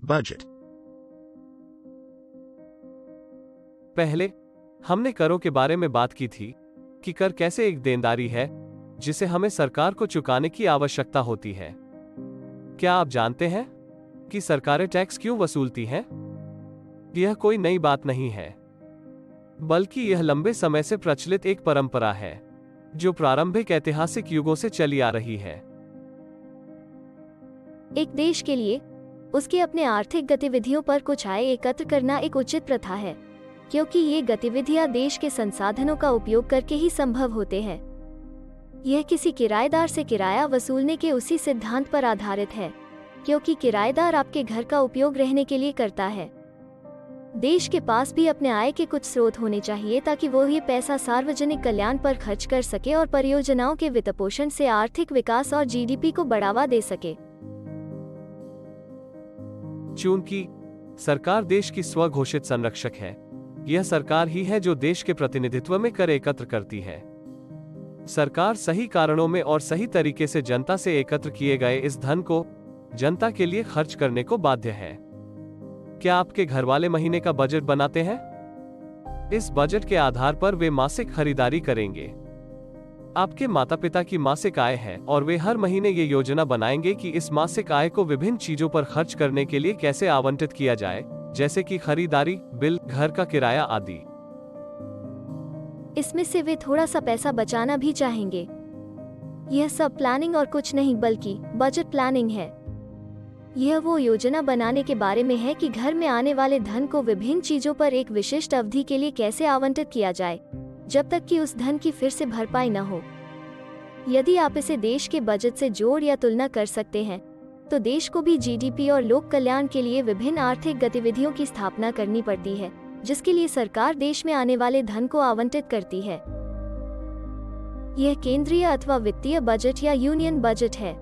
Budget. पहले हमने करों के बारे में बात की थी कि कर कैसे एक देनदारी है जिसे हमें सरकार को चुकाने की आवश्यकता होती है। क्या आप जानते हैं कि सरकारें टैक्स क्यों वसूलती हैं? यह कोई नई बात नहीं है, बल्कि यह लंबे समय से प्रचलित एक परंपरा है जो प्रारंभिक ऐतिहासिक युगों से चली आ रही है। एक देश के लिए उसके अपने आर्थिक गतिविधियों पर कुछ आय एकत्र करना एक उचित प्रथा है, क्योंकि ये गतिविधियां देश के संसाधनों का उपयोग करके ही संभव होते हैं। यह किसी किराएदार से किराया वसूलने के उसी सिद्धांत पर आधारित है, क्योंकि किराएदार आपके घर का उपयोग रहने के लिए करता है। देश के पास भी अपने आय के कुछ स्रोत होने चाहिए ताकि वो ये पैसा सार्वजनिक कल्याण पर खर्च कर सके और परियोजनाओं के वित्तपोषण से आर्थिक विकास और जीडीपी को बढ़ावा दे सके। चूंकि सरकार देश की स्वघोषित संरक्षक है, यह सरकार ही है जो देश के प्रतिनिधित्व में कर एकत्र करती है। सरकार सही कारणों में और सही तरीके से जनता से एकत्र किए गए इस धन को जनता के लिए खर्च करने को बाध्य है। क्या आपके घर वाले महीने का बजट बनाते हैं? इस बजट के आधार पर वे मासिक खरीदारी करेंगे। आपके माता पिता की मासिक आय है और वे हर महीने ये योजना बनाएंगे कि इस मासिक आय को विभिन्न चीजों पर खर्च करने के लिए कैसे आवंटित किया जाए, जैसे कि खरीदारी, बिल, घर का किराया आदि। इसमें से वे थोड़ा सा पैसा बचाना भी चाहेंगे। यह सब प्लानिंग और कुछ नहीं बल्कि बजट प्लानिंग है। यह वो योजना बनाने के बारे में है कि घर में आने वाले धन को विभिन्न चीजों पर एक विशिष्ट अवधि के लिए कैसे आवंटित किया जाए, जब तक कि उस धन की फिर से भरपाई न हो। यदि आप इसे देश के बजट से जोड़ या तुलना कर सकते हैं, तो देश को भी जीडीपी और लोक कल्याण के लिए विभिन्न आर्थिक गतिविधियों की स्थापना करनी पड़ती है, जिसके लिए सरकार देश में आने वाले धन को आवंटित करती है। यह केंद्रीय अथवा वित्तीय बजट या यूनियन बजट है।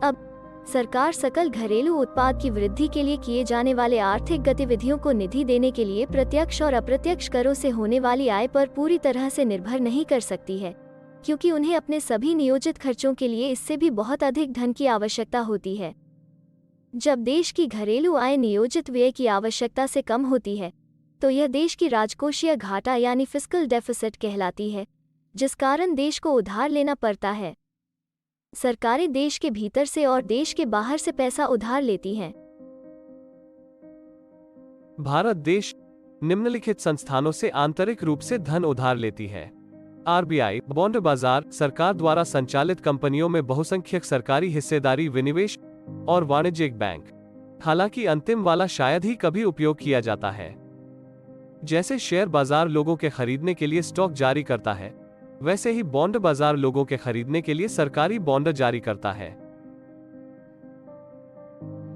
अब सरकार सकल घरेलू उत्पाद की वृद्धि के लिए किए जाने वाले आर्थिक गतिविधियों को निधि देने के लिए प्रत्यक्ष और अप्रत्यक्ष करों से होने वाली आय पर पूरी तरह से निर्भर नहीं कर सकती है, क्योंकि उन्हें अपने सभी नियोजित खर्चों के लिए इससे भी बहुत अधिक धन की आवश्यकता होती है। जब देश की घरेलू आय नियोजित व्यय की आवश्यकता से कम होती है, तो यह देश की राजकोषीय घाटा यानी फिस्कल डेफिसिट कहलाती है, जिस कारण देश को उधार लेना पड़ता है। सरकारें देश के भीतर से और देश के बाहर से पैसा उधार लेती हैं। भारत देश निम्नलिखित संस्थानों से आंतरिक रूप से धन उधार लेती है: आरबीआई, बॉन्ड बाजार, सरकार द्वारा संचालित कंपनियों में बहुसंख्यक सरकारी हिस्सेदारी विनिवेश और वाणिज्यिक बैंक। हालांकि अंतिम वाला शायद ही कभी उपयोग किया जाता है। जैसे शेयर बाजार लोगों के खरीदने के लिए स्टॉक जारी करता है, वैसे ही बॉन्ड बाजार लोगों के खरीदने के लिए सरकारी बॉन्ड जारी करता है।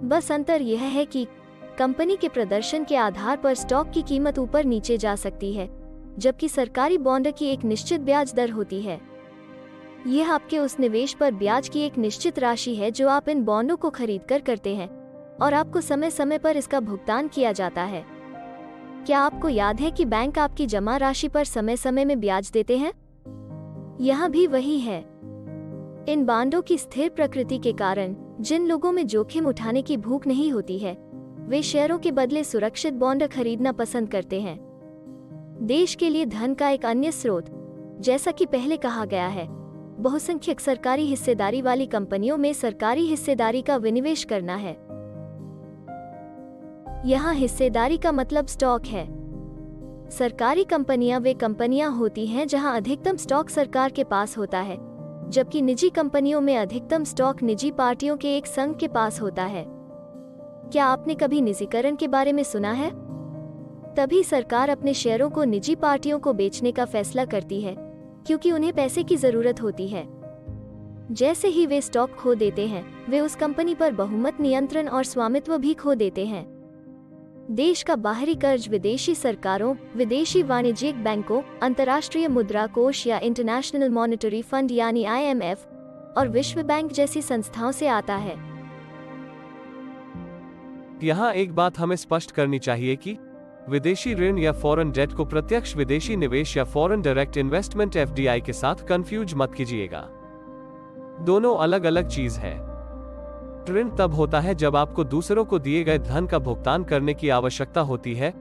बस अंतर यह है कि कंपनी के प्रदर्शन के आधार पर स्टॉक की कीमत ऊपर नीचे जा सकती है, जबकि सरकारी बॉन्ड की एक निश्चित ब्याज दर होती है। यह आपके उस निवेश पर ब्याज की एक निश्चित राशि है जो आप इन बॉन्डों को खरीदकर करते हैं, और आपको समय समय पर इसका भुगतान किया जाता है। क्या आपको याद है कि बैंक आपकी जमा राशि पर समय समय में ब्याज देते हैं? यहाँ भी वही है। इन बॉन्डों की स्थिर प्रकृति के कारण जिन लोगों में जोखिम उठाने की भूख नहीं होती है, वे शेयरों के बदले सुरक्षित बॉन्ड खरीदना पसंद करते हैं। देश के लिए धन का एक अन्य स्रोत, जैसा कि पहले कहा गया है, बहुसंख्यक सरकारी हिस्सेदारी वाली कंपनियों में सरकारी हिस्सेदारी का विनिवेश करना है। यहाँ हिस्सेदारी का मतलब स्टॉक है। सरकारी कंपनियां वे कंपनियां होती हैं जहां अधिकतम स्टॉक सरकार के पास होता है, जबकि निजी कंपनियों में अधिकतम स्टॉक निजी पार्टियों के एक संघ के पास होता है। क्या आपने कभी निजीकरण के बारे में सुना है? तभी सरकार अपने शेयरों को निजी पार्टियों को बेचने का फैसला करती है, क्योंकि उन्हें पैसे की जरूरत होती है। जैसे ही वे स्टॉक खो देते हैं, वे उस कंपनी पर बहुमत, नियंत्रण और स्वामित्व भी खो देते हैं। देश का बाहरी कर्ज विदेशी सरकारों, विदेशी वाणिज्यिक बैंकों, अंतर्राष्ट्रीय मुद्रा कोष या इंटरनेशनल मॉनेटरी फंड यानी IMF और विश्व बैंक जैसी संस्थाओं से आता है। यहाँ एक बात हमें स्पष्ट करनी चाहिए कि विदेशी ऋण या फॉरेन डेट को प्रत्यक्ष विदेशी निवेश या फॉरेन डायरेक्ट इन्वेस्टमेंट FDI के साथ कंफ्यूज मत कीजिएगा। दोनों अलग अलग चीज है। ऋण तब होता है जब आपको दूसरों को दिए गए धन का भुगतान करने की आवश्यकता होती है,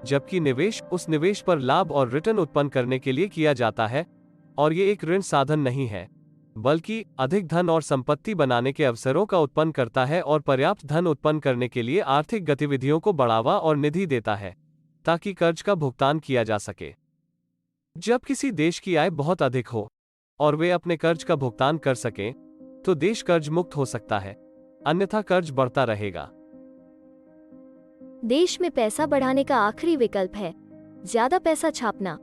जबकि निवेश उस निवेश पर लाभ और रिटर्न उत्पन्न करने के लिए किया जाता है, और ये एक ऋण साधन नहीं है, बल्कि अधिक धन और संपत्ति बनाने के अवसरों का उत्पन्न करता है और पर्याप्त धन उत्पन्न करने के लिए आर्थिक गतिविधियों को बढ़ावा और निधि देता है, ताकि कर्ज का भुगतान किया जा सके। जब किसी देश की आय बहुत अधिक हो और वे अपने कर्ज का भुगतान कर सकें, तो देश कर्ज मुक्त हो सकता है, अन्यथा कर्ज बढ़ता रहेगा। देश में पैसा बढ़ाने का आखिरी विकल्प है ज्यादा पैसा छापना।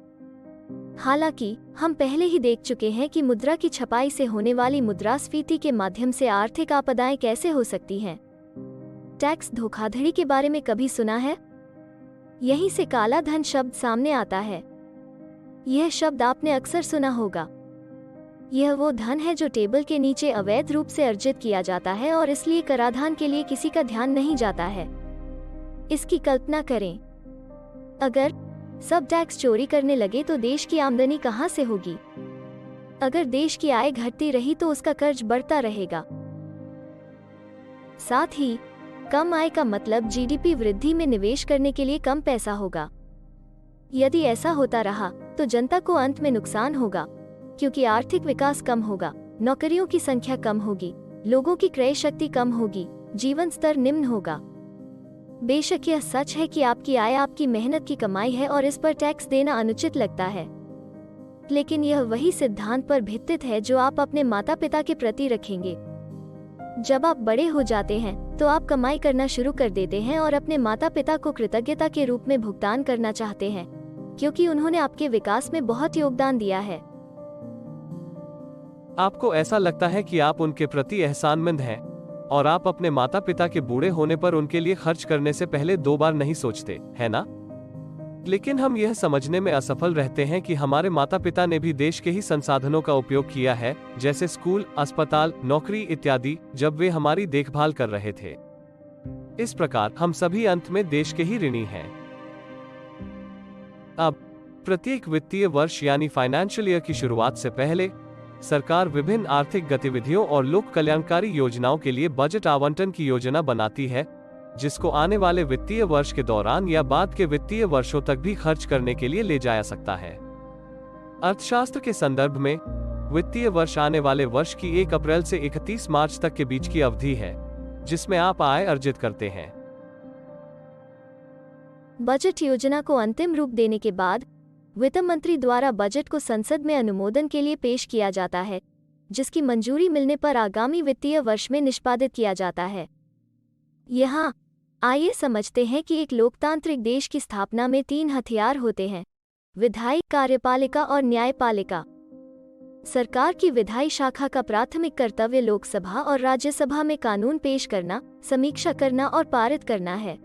हालांकि हम पहले ही देख चुके हैं कि मुद्रा की छपाई से होने वाली मुद्रास्फीति के माध्यम से आर्थिक आपदाएं कैसे हो सकती हैं। टैक्स धोखाधड़ी के बारे में कभी सुना है? यहीं से काला धन शब्द सामने आता है। यह शब्द आपने अक्सर सुना होगा। यह वो धन है जो टेबल के नीचे अवैध रूप से अर्जित किया जाता है और इसलिए कराधान के लिए किसी का ध्यान नहीं जाता है। इसकी कल्पना करें, अगर सब टैक्स चोरी करने लगे तो देश की आमदनी कहां से होगी? अगर देश की आय घटती रही तो उसका कर्ज बढ़ता रहेगा। साथ ही कम आय का मतलब जीडीपी वृद्धि में निवेश करने के लिए कम पैसा होगा। यदि ऐसा होता रहा तो जनता को अंत में नुकसान होगा, क्योंकि आर्थिक विकास कम होगा, नौकरियों की संख्या कम होगी, लोगों की क्रय शक्ति कम होगी, जीवन स्तर निम्न होगा। बेशक यह सच है कि आपकी आय आपकी मेहनत की कमाई है और इस पर टैक्स देना अनुचित लगता है, लेकिन यह वही सिद्धांत पर भित्तित है जो आप अपने माता पिता के प्रति रखेंगे। जब आप बड़े हो जाते हैं तो आप कमाई करना शुरू कर देते हैं और अपने माता पिता को कृतज्ञता के रूप में भुगतान करना चाहते हैं, क्योंकि उन्होंने आपके विकास में बहुत योगदान दिया है। आपको ऐसा लगता है कि आप उनके प्रति एहसानमंद हैं, और आप अपने माता पिता के बूढ़े होने पर उनके लिए खर्च करने से पहले 2 बार नहीं सोचते, है ना? लेकिन हम यह समझने में असफल रहते हैं कि हमारे माता पिता ने भी देश के ही संसाधनों का उपयोग किया है, जैसे स्कूल, अस्पताल, नौकरी इत्यादि, जब वे हमारी देखभाल कर रहे थे। इस प्रकार हम सभी अंत में देश के ही ऋणी हैं। अब प्रत्येक वित्तीय वर्ष यानी फाइनेंशियल ईयर की शुरुआत से पहले सरकार विभिन्न आर्थिक गतिविधियों और लोक कल्याणकारी योजनाओं के लिए बजट आवंटन की योजना बनाती है, जिसको आने वाले वित्तीय वर्ष के दौरान या बाद के वित्तीय वर्षों तक भी खर्च करने के लिए ले जाया सकता है। अर्थशास्त्र के संदर्भ में वित्तीय वर्ष आने वाले वर्ष की 1 अप्रैल से 31 मार्च तक के बीच की अवधि है, जिसमें आप आय अर्जित करते हैं। बजट योजना को अंतिम रूप देने के बाद वित्त मंत्री द्वारा बजट को संसद में अनुमोदन के लिए पेश किया जाता है, जिसकी मंजूरी मिलने पर आगामी वित्तीय वर्ष में निष्पादित किया जाता है। यहाँ आइए समझते हैं कि एक लोकतांत्रिक देश की स्थापना में 3 हथियार होते हैं: विधायी, कार्यपालिका और न्यायपालिका। सरकार की विधायी शाखा का प्राथमिक कर्तव्य लोकसभा और राज्यसभा में कानून पेश करना, समीक्षा करना और पारित करना है।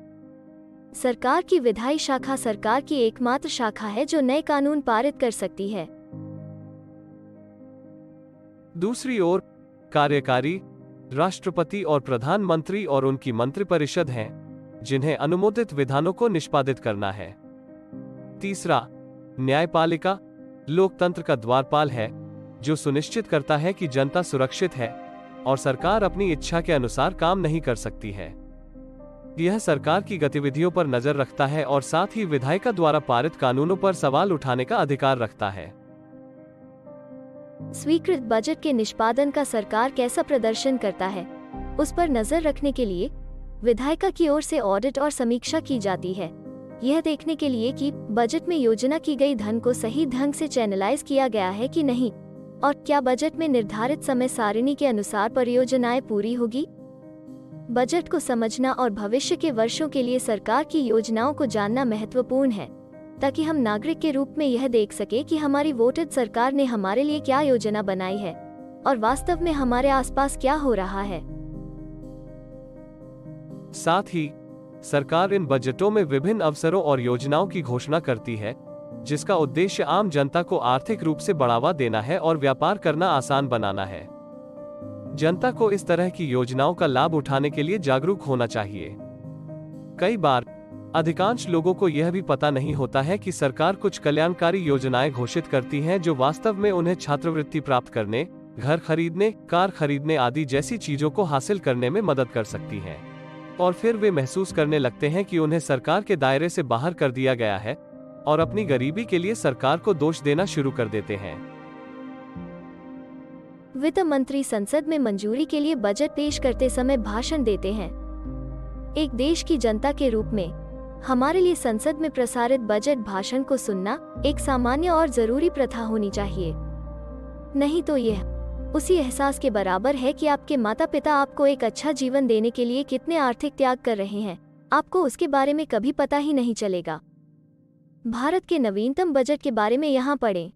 सरकार की विधायी शाखा सरकार की एकमात्र शाखा है जो नए कानून पारित कर सकती है। दूसरी ओर कार्यकारी राष्ट्रपति और प्रधानमंत्री और उनकी मंत्रिपरिषद हैं, जिन्हें अनुमोदित विधानों को निष्पादित करना है। तीसरा, न्यायपालिका लोकतंत्र का द्वारपाल है, जो सुनिश्चित करता है कि जनता सुरक्षित है और सरकार अपनी इच्छा के अनुसार काम नहीं कर सकती है। यह सरकार की गतिविधियों पर नजर रखता है और साथ ही विधायिका द्वारा पारित कानूनों पर सवाल उठाने का अधिकार रखता है। स्वीकृत बजट के निष्पादन का सरकार कैसा प्रदर्शन करता है, उस पर नजर रखने के लिए विधायिका की ओर से ऑडिट और समीक्षा की जाती है, यह देखने के लिए कि बजट में योजना की गई धन को सही ढंग से चैनलाइज किया गया है कि नहीं, और क्या बजट में निर्धारित समय सारिणी के अनुसार परियोजनाएं पूरी होगी। बजट को समझना और भविष्य के वर्षों के लिए सरकार की योजनाओं को जानना महत्वपूर्ण है, ताकि हम नागरिक के रूप में यह देख सके कि हमारी वोटेड सरकार ने हमारे लिए क्या योजना बनाई है और वास्तव में हमारे आसपास क्या हो रहा है। साथ ही सरकार इन बजटों में विभिन्न अवसरों और योजनाओं की घोषणा करती है, जिसका उद्देश्य आम जनता को आर्थिक रूप से बढ़ावा देना है और व्यापार करना आसान बनाना है। जनता को इस तरह की योजनाओं का लाभ उठाने के लिए जागरूक होना चाहिए। कई बार अधिकांश लोगों को यह भी पता नहीं होता है कि सरकार कुछ कल्याणकारी योजनाएं घोषित करती हैं जो वास्तव में उन्हें छात्रवृत्ति प्राप्त करने, घर खरीदने, कार खरीदने आदि जैसी चीजों को हासिल करने में मदद कर सकती हैं। और फिर वे महसूस करने लगते हैं कि उन्हें सरकार के दायरे से बाहर कर दिया गया है और अपनी गरीबी के लिए सरकार को दोष देना शुरू कर देते हैं। वित्त मंत्री संसद में मंजूरी के लिए बजट पेश करते समय भाषण देते हैं। एक देश की जनता के रूप में हमारे लिए संसद में प्रसारित बजट भाषण को सुनना एक सामान्य और जरूरी प्रथा होनी चाहिए। नहीं तो यह उसी एहसास के बराबर है कि आपके माता पिता आपको एक अच्छा जीवन देने के लिए कितने आर्थिक त्याग कर रहे हैं, आपको उसके बारे में कभी पता ही नहीं चलेगा। भारत के नवीनतम बजट के बारे में यहाँ पढ़ें।